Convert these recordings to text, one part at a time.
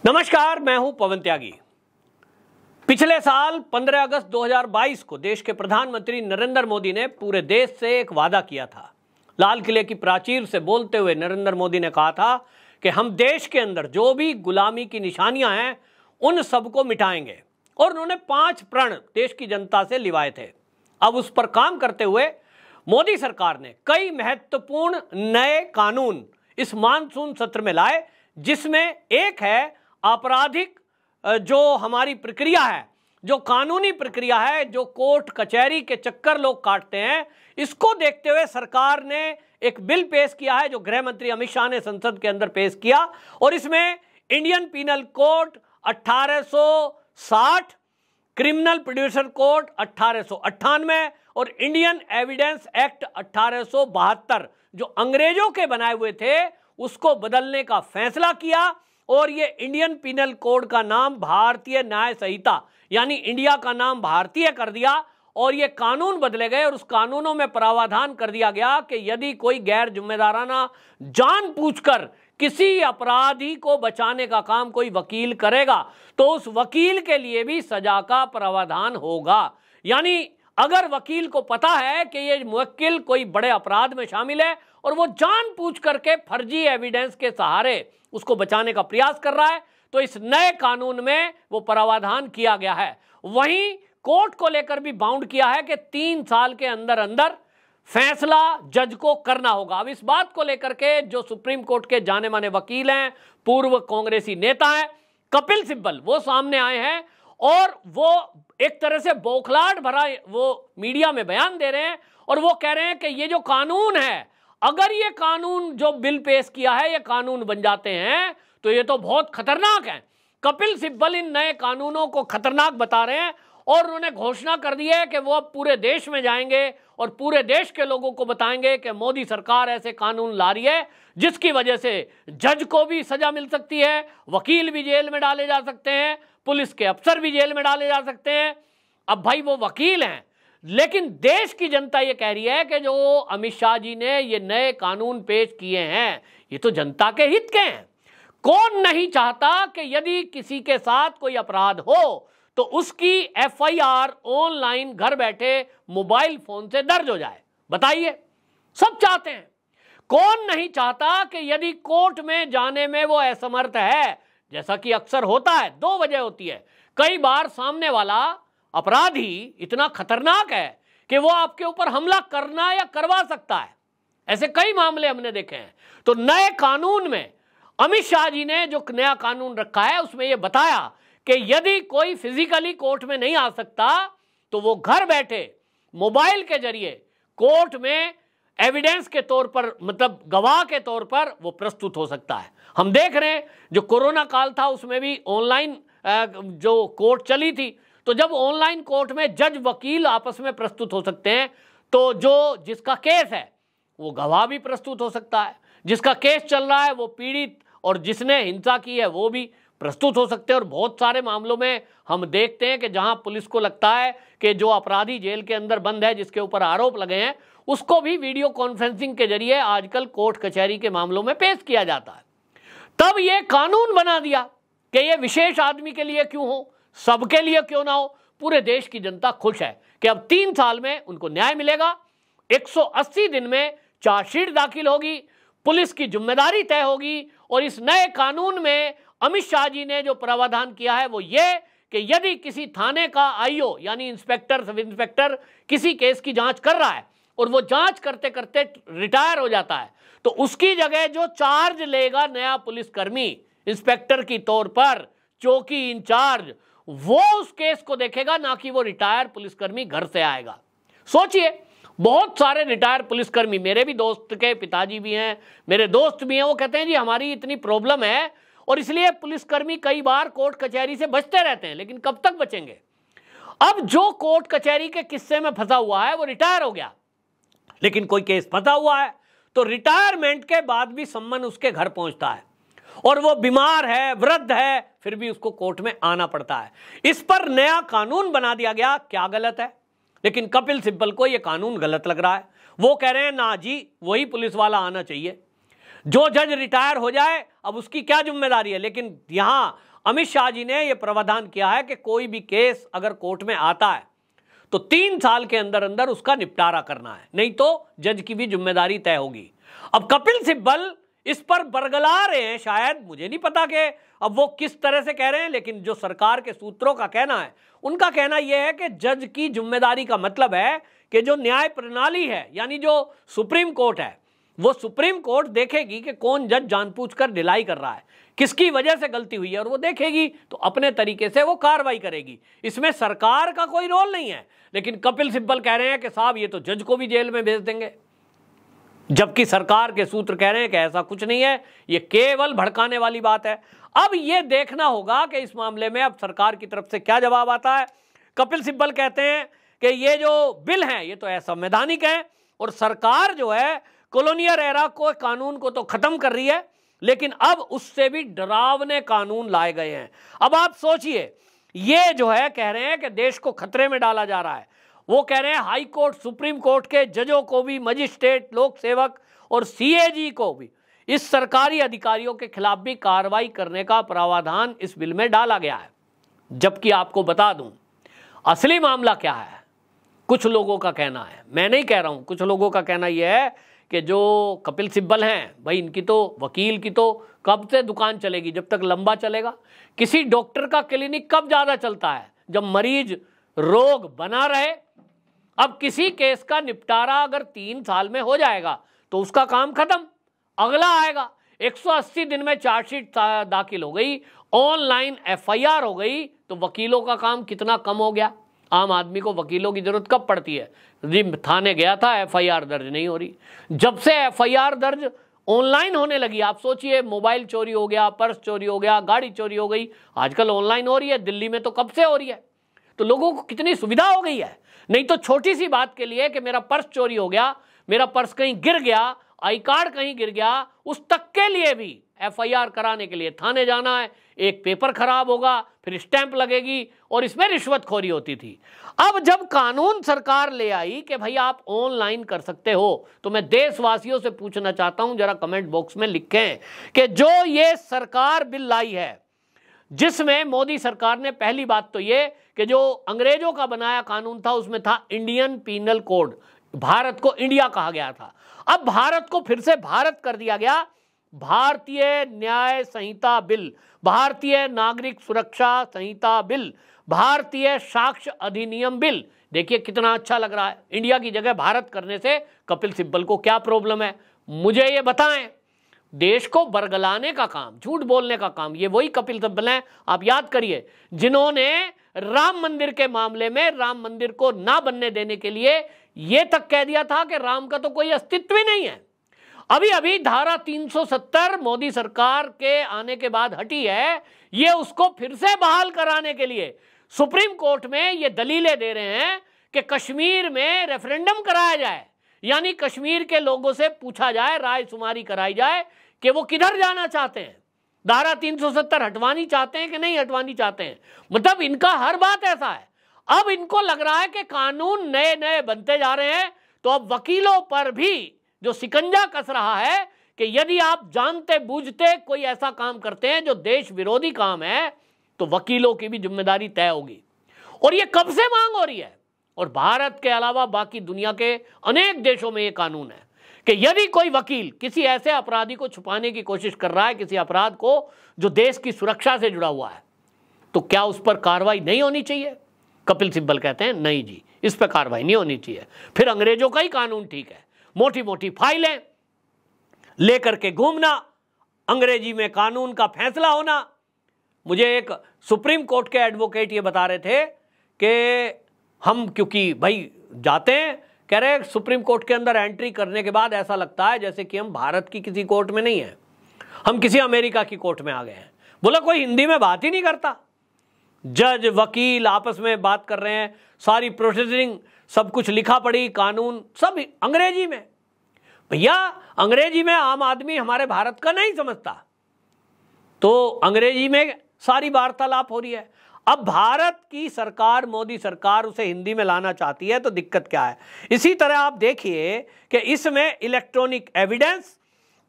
नमस्कार, मैं हूं पवन त्यागी। पिछले साल 15 अगस्त 2022 को देश के प्रधानमंत्री नरेंद्र मोदी ने पूरे देश से एक वादा किया था। लाल किले की प्राचीर से बोलते हुए नरेंद्र मोदी ने कहा था कि हम देश के अंदर जो भी गुलामी की निशानियां हैं उन सबको मिटाएंगे, और उन्होंने 5 प्रण देश की जनता से लिवाए थे। अब उस पर काम करते हुए मोदी सरकार ने कई महत्वपूर्ण नए कानून इस मानसून सत्र में लाए, जिसमें एक है आपराधिक जो हमारी प्रक्रिया है, जो कानूनी प्रक्रिया है, जो कोर्ट कचहरी के चक्कर लोग काटते हैं, इसको देखते हुए सरकार ने एक बिल पेश किया है जो गृह मंत्री अमित शाह ने संसद के अंदर पेश किया। और इसमें Indian penal code 1860, criminal producer code 1898 और इंडियन एविडेंस एक्ट 1872 जो अंग्रेजों के बनाए हुए थे उसको बदलने का फैसला किया। और ये इंडियन पीनल कोड का नाम भारतीय न्याय संहिता यानी इंडिया का नाम भारतीय कर दिया, और ये कानून बदले गए। और उस कानूनों में प्रावधान कर दिया गया कि यदि कोई गैर जिम्मेदाराना जानबूझकर किसी अपराधी को बचाने का काम कोई वकील करेगा तो उस वकील के लिए भी सजा का प्रावधान होगा। यानी अगर वकील को पता है कि ये मुवक्किल कोई बड़े अपराध में शामिल है और वो जानबूझ करके फर्जी एविडेंस के सहारे उसको बचाने का प्रयास कर रहा है, तो इस नए कानून में वो प्रावधान किया गया है। वहीं कोर्ट को लेकर भी बाउंड किया है कि 3 साल के अंदर अंदर फैसला जज को करना होगा। अब इस बात को लेकर के जो सुप्रीम कोर्ट के जाने माने वकील हैं, पूर्व कांग्रेसी नेता हैं कपिल सिब्बल, वो सामने आए हैं और वो एक तरह से बौखलाहट भरा वो मीडिया में बयान दे रहे हैं। और वो कह रहे हैं कि ये जो कानून है, अगर ये कानून जो बिल पेश किया है ये कानून बन जाते हैं तो ये तो बहुत खतरनाक है। कपिल सिब्बल इन नए कानूनों को खतरनाक बता रहे हैं और उन्होंने घोषणा कर दी है कि वो अब पूरे देश में जाएंगे और पूरे देश के लोगों को बताएंगे कि मोदी सरकार ऐसे कानून ला रही है जिसकी वजह से जज को भी सजा मिल सकती है, वकील भी जेल में डाले जा सकते हैं, पुलिस के अफसर भी जेल में डाले जा सकते हैं। अब भाई वो वकील हैं, लेकिन देश की जनता ये कह रही है कि जो अमित शाह जी ने ये नए कानून पेश किए हैं ये तो जनता के हित के हैं। कौन नहीं चाहता कि यदि किसी के साथ कोई अपराध हो तो उसकी एफआईआर ऑनलाइन घर बैठे मोबाइल फोन से दर्ज हो जाए? बताइए, सब चाहते हैं। कौन नहीं चाहता कि यदि कोर्ट में जाने में वो असमर्थ है, जैसा कि अक्सर होता है, 2 वजह होती है। कई बार सामने वाला अपराधी इतना खतरनाक है कि वो आपके ऊपर हमला करना या करवा सकता है। ऐसे कई मामले हमने देखे हैं। तो नए कानून में अमित शाह जी ने जो नया कानून रखा है उसमें यह बताया कि यदि कोई फिजिकली कोर्ट में नहीं आ सकता तो वो घर बैठे मोबाइल के जरिए कोर्ट में एविडेंस के तौर पर, मतलब गवाह के तौर पर वो प्रस्तुत हो सकता है। हम देख रहे हैं जो कोरोना काल था उसमें भी ऑनलाइन जो कोर्ट चली थी, तो जब ऑनलाइन कोर्ट में जज वकील आपस में प्रस्तुत हो सकते हैं तो जो जिसका केस है वो गवाह भी प्रस्तुत हो सकता है, जिसका केस चल रहा है वो पीड़ित और जिसने हिंसा की है वो भी प्रस्तुत हो सकते हैं। और बहुत सारे मामलों में हम देखते हैं कि जहां पुलिस को लगता है कि जो अपराधी जेल के अंदर बंद है, जिसके ऊपर आरोप लगे हैं, उसको भी वीडियो कॉन्फ्रेंसिंग के जरिए आजकल कोर्ट कचहरी के मामलों में पेश किया जाता है। तब ये कानून बना दिया कि ये विशेष आदमी के लिए क्यों हो, सबके लिए क्यों ना हो। पूरे देश की जनता खुश है कि अब 3 साल में उनको न्याय मिलेगा, 180 दिन में चार्जशीट दाखिल होगी, पुलिस की जिम्मेदारी तय होगी। और इस नए कानून में अमित शाह जी ने जो प्रावधान किया है वो ये कि यदि किसी थाने का आईओ यानी इंस्पेक्टर, सब इंस्पेक्टर किसी केस की जांच कर रहा है और वो जांच करते करते रिटायर हो जाता है तो उसकी जगह जो चार्ज लेगा नया पुलिसकर्मी इंस्पेक्टर की तौर पर, चौकी इंचार्ज, वो उस केस को देखेगा, ना कि वो रिटायर पुलिसकर्मी घर से आएगा। सोचिए, बहुत सारे रिटायर पुलिसकर्मी, मेरे भी दोस्त के पिताजी भी हैं, मेरे दोस्त भी हैं, वो कहते हैं जी हमारी इतनी प्रॉब्लम है और इसलिए पुलिसकर्मी कई बार कोर्ट कचहरी से बचते रहते हैं। लेकिन कब तक बचेंगे? अब जो कोर्ट कचहरी के किस्से में फंसा हुआ है वो रिटायर हो गया, लेकिन कोई केस फंसा हुआ है तो रिटायरमेंट के बाद भी सम्मन उसके घर पहुंचता है और वो बीमार है, वृद्ध है, फिर भी उसको कोर्ट में आना पड़ता है। इस पर नया कानून बना दिया गया। क्या गलत है? लेकिन कपिल सिब्बल को यह कानून गलत लग रहा है। वो कह रहे हैं ना जी, वही पुलिस वाला आना चाहिए। जो जज रिटायर हो जाए अब उसकी क्या जिम्मेदारी है। लेकिन यहां अमित शाह जी ने यह प्रावधान किया है कि कोई भी केस अगर कोर्ट में आता है तो 3 साल के अंदर अंदर उसका निपटारा करना है, नहीं तो जज की भी जिम्मेदारी तय होगी। अब कपिल सिब्बल इस पर बरगला रहे हैं, शायद, मुझे नहीं पता कि अब वो किस तरह से कह रहे हैं, लेकिन जो सरकार के सूत्रों का कहना है, उनका कहना यह है कि जज की जिम्मेदारी का मतलब है कि जो न्याय प्रणाली है, यानी जो सुप्रीम कोर्ट है, वो सुप्रीम कोर्ट देखेगी कि कौन जज जानबूझकर ढिलाई कर रहा है, किसकी वजह से गलती हुई है, और वो देखेगी तो अपने तरीके से वो कार्रवाई करेगी। इसमें सरकार का कोई रोल नहीं है। लेकिन कपिल सिब्बल कह रहे हैं कि साहब ये तो जज को भी जेल में भेज देंगे, जबकि सरकार के सूत्र कह रहे हैं कि ऐसा कुछ नहीं है, ये केवल भड़काने वाली बात है। अब ये देखना होगा कि इस मामले में अब सरकार की तरफ से क्या जवाब आता है। कपिल सिब्बल कहते हैं कि ये जो बिल हैं ये तो असंवैधानिक है, और सरकार जो है कॉलोनियल एरा को, कानून को तो खत्म कर रही है, लेकिन अब उससे भी डरावने कानून लाए गए हैं। अब आप सोचिए, ये जो है कह रहे हैं कि देश को खतरे में डाला जा रहा है। वो कह रहे हैं हाई कोर्ट, सुप्रीम कोर्ट के जजों को भी, मजिस्ट्रेट, लोक सेवक और सीएजी को भी, इस सरकारी अधिकारियों के खिलाफ भी कार्रवाई करने का प्रावधान इस बिल में डाला गया है। जबकि आपको बता दूं असली मामला क्या है। कुछ लोगों का कहना है, मैं नहीं कह रहा हूं, कुछ लोगों का कहना यह है कि जो कपिल सिब्बल हैं भाई, इनकी तो, वकील की तो कब से दुकान चलेगी, जब तक लंबा चलेगा। किसी डॉक्टर का क्लिनिक कब ज़्यादा चलता है, जब मरीज रोग बना रहे। अब किसी केस का निपटारा अगर 3 साल में हो जाएगा तो उसका काम खत्म, अगला आएगा। 180 दिन में चार्जशीट दाखिल हो गई, ऑनलाइन एफआईआर हो गई, तो वकीलों का काम कितना कम हो गया। आम आदमी को वकीलों की जरूरत कब पड़ती है, जब थाने गया था एफआईआर दर्ज नहीं हो रही। जब से एफआईआर दर्ज ऑनलाइन होने लगी, आप सोचिए, मोबाइल चोरी हो गया, पर्स चोरी हो गया, गाड़ी चोरी हो गई, आजकल ऑनलाइन हो रही है, दिल्ली में तो कब से हो रही है। तो लोगों को कितनी सुविधा हो गई है। नहीं तो छोटी सी बात के लिए कि मेरा पर्स चोरी हो गया, मेरा पर्स कहीं गिर गया, आई कार्ड कहीं गिर गया, उस तक के लिए भी एफआईआर कराने के लिए थाने जाना है, एक पेपर खराब होगा, फिर स्टैंप लगेगी, और इसमें रिश्वतखोरी होती थी। अब जब कानून सरकार ले आई कि भाई आप ऑनलाइन कर सकते हो, तो मैं देशवासियों से पूछना चाहता हूं, जरा कमेंट बॉक्स में लिखें कि जो ये सरकार बिल लाई है, जिसमें मोदी सरकार ने, पहली बात तो ये कि जो अंग्रेजों का बनाया कानून था उसमें था इंडियन पीनल कोड, भारत को इंडिया कहा गया था, अब भारत को फिर से भारत कर दिया गया। भारतीय न्याय संहिता बिल, भारतीय नागरिक सुरक्षा संहिता बिल, भारतीय साक्ष्य अधिनियम बिल, देखिए कितना अच्छा लग रहा है। इंडिया की जगह भारत करने से कपिल सिब्बल को क्या प्रॉब्लम है, मुझे ये बताएं। देश को बरगलाने का काम, झूठ बोलने का काम, ये वही कपिल सिब्बल हैं। आप याद करिए, जिन्होंने राम मंदिर के मामले में राम मंदिर को ना बनने देने के लिए यह तक कह दिया था कि राम का तो कोई अस्तित्व ही नहीं है। अभी अभी धारा 370 मोदी सरकार के आने के बाद हटी है, ये उसको फिर से बहाल कराने के लिए सुप्रीम कोर्ट में ये दलीलें दे रहे हैं कि कश्मीर में रेफरेंडम कराया जाए, यानी कश्मीर के लोगों से पूछा जाए, राय शुमारी कराई जाए कि वो किधर जाना चाहते हैं, धारा 370 हटवानी चाहते हैं कि नहीं हटवानी चाहते हैं। मतलब इनका हर बात ऐसा है। अब इनको लग रहा है कि कानून नए नए बनते जा रहे हैं, तो अब वकीलों पर भी जो शिकंजा कस रहा है कि यदि आप जानते बूझते कोई ऐसा काम करते हैं जो देश विरोधी काम है, तो वकीलों की भी जिम्मेदारी तय होगी। और ये कब से मांग हो रही है, और भारत के अलावा बाकी दुनिया के अनेक देशों में ये कानून है कि यदि कोई वकील किसी ऐसे अपराधी को छुपाने की कोशिश कर रहा है, किसी अपराध को जो देश की सुरक्षा से जुड़ा हुआ है, तो क्या उस पर कार्रवाई नहीं होनी चाहिए। कपिल सिब्बल कहते हैं नहीं जी, इस पर कार्रवाई नहीं होनी चाहिए। फिर अंग्रेजों का ही कानून ठीक है, मोटी मोटी फाइलें लेकर के घूमना, अंग्रेजी में कानून का फैसला होना। मुझे एक सुप्रीम कोर्ट के एडवोकेट ये बता रहे थे कि हम क्योंकि भाई जाते हैं, कह रहे सुप्रीम कोर्ट के अंदर एंट्री करने के बाद ऐसा लगता है जैसे कि हम भारत की किसी कोर्ट में नहीं है, हम किसी अमेरिका की कोर्ट में आ गए हैं। बोला कोई हिंदी में बात ही नहीं करता, जज वकील आपस में बात कर रहे हैं, सारी प्रोसीजरिंग सब कुछ लिखा पड़ी, कानून सब अंग्रेजी में। भैया अंग्रेजी में आम आदमी हमारे भारत का नहीं समझता, तो अंग्रेजी में सारी वार्तालाप हो रही है। अब भारत की सरकार, मोदी सरकार उसे हिंदी में लाना चाहती है, तो दिक्कत क्या है। इसी तरह आप देखिए कि इसमें इलेक्ट्रॉनिक एविडेंस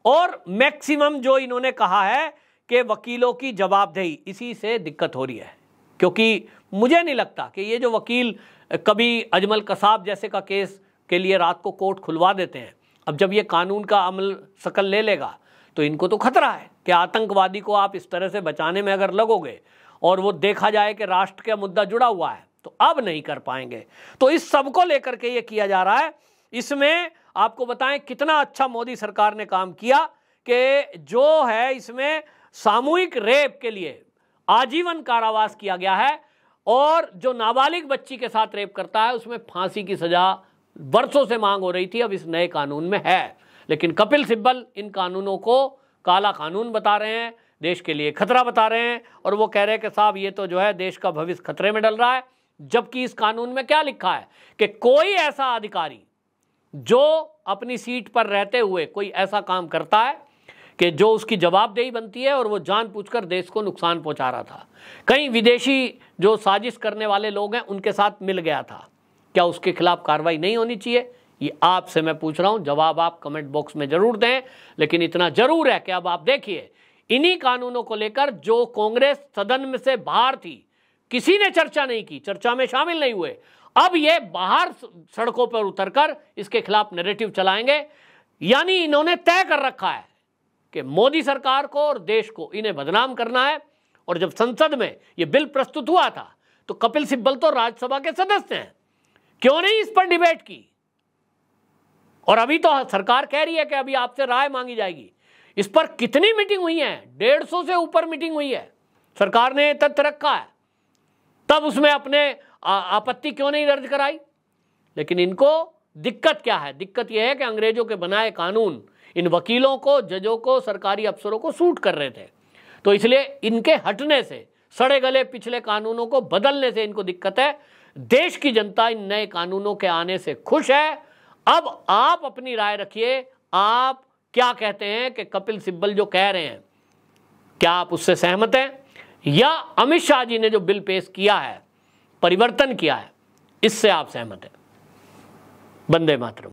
और मैक्सिमम जो इन्होंने कहा है कि वकीलों की जवाबदेही, इसी से दिक्कत हो रही है। क्योंकि मुझे नहीं लगता कि ये जो वकील कभी अजमल कसाब जैसे का केस के लिए रात को कोर्ट खुलवा देते हैं, अब जब ये कानून का अमल शकल ले लेगा तो इनको तो खतरा है कि आतंकवादी को आप इस तरह से बचाने में अगर लगोगे और वो देखा जाए कि राष्ट्र का मुद्दा जुड़ा हुआ है तो अब नहीं कर पाएंगे। तो इस सब को लेकर के ये किया जा रहा है। इसमें आपको बताएं कितना अच्छा मोदी सरकार ने काम किया कि जो है इसमें सामूहिक रेप के लिए आजीवन कारावास किया गया है और जो नाबालिग बच्ची के साथ रेप करता है उसमें फांसी की सजा वर्षों से मांग हो रही थी, अब इस नए कानून में है। लेकिन कपिल सिब्बल इन कानूनों को काला कानून बता रहे हैं, देश के लिए खतरा बता रहे हैं और वो कह रहे हैं कि साहब ये तो जो है देश का भविष्य खतरे में डल रहा है। जबकि इस कानून में क्या लिखा है कि कोई ऐसा अधिकारी जो अपनी सीट पर रहते हुए कोई ऐसा काम करता है कि जो उसकी जवाबदेही बनती है और वो जानबूझकर देश को नुकसान पहुंचा रहा था, कहीं विदेशी जो साजिश करने वाले लोग हैं उनके साथ मिल गया था, क्या उसके खिलाफ कार्रवाई नहीं होनी चाहिए? ये आपसे मैं पूछ रहा हूं, जवाब आप कमेंट बॉक्स में जरूर दें। लेकिन इतना जरूर है कि अब आप देखिए इन्हीं कानूनों को लेकर जो कांग्रेस सदन में से बाहर थी, किसी ने चर्चा नहीं की, चर्चा में शामिल नहीं हुए, अब ये बाहर सड़कों पर उतरकर इसके खिलाफ नैरेटिव चलाएंगे। यानी इन्होंने तय कर रखा है कि मोदी सरकार को और देश को इन्हें बदनाम करना है। और जब संसद में ये बिल प्रस्तुत हुआ था तो कपिल सिब्बल तो राज्यसभा के सदस्य हैं, क्यों नहीं इस पर डिबेट की? और अभी तो सरकार कह रही है कि अभी आपसे राय मांगी जाएगी। इस पर कितनी मीटिंग हुई है? 150 से ऊपर मीटिंग हुई है, सरकार ने तथ्य रखा है, तब उसमें अपने आपत्ति क्यों नहीं दर्ज कराई? लेकिन इनको दिक्कत क्या है? दिक्कत यह है कि अंग्रेजों के बनाए कानून इन वकीलों को, जजों को, सरकारी अफसरों को सूट कर रहे थे, तो इसलिए इनके हटने से, सड़े गले पिछले कानूनों को बदलने से इनको दिक्कत है। देश की जनता इन नए कानूनों के आने से खुश है। अब आप अपनी राय रखिए, आप क्या कहते हैं कि कपिल सिब्बल जो कह रहे हैं, क्या आप उससे सहमत हैं या अमित शाह जी ने जो बिल पेश किया है, परिवर्तन किया है, इससे आप सहमत हैं? वंदे मातरम।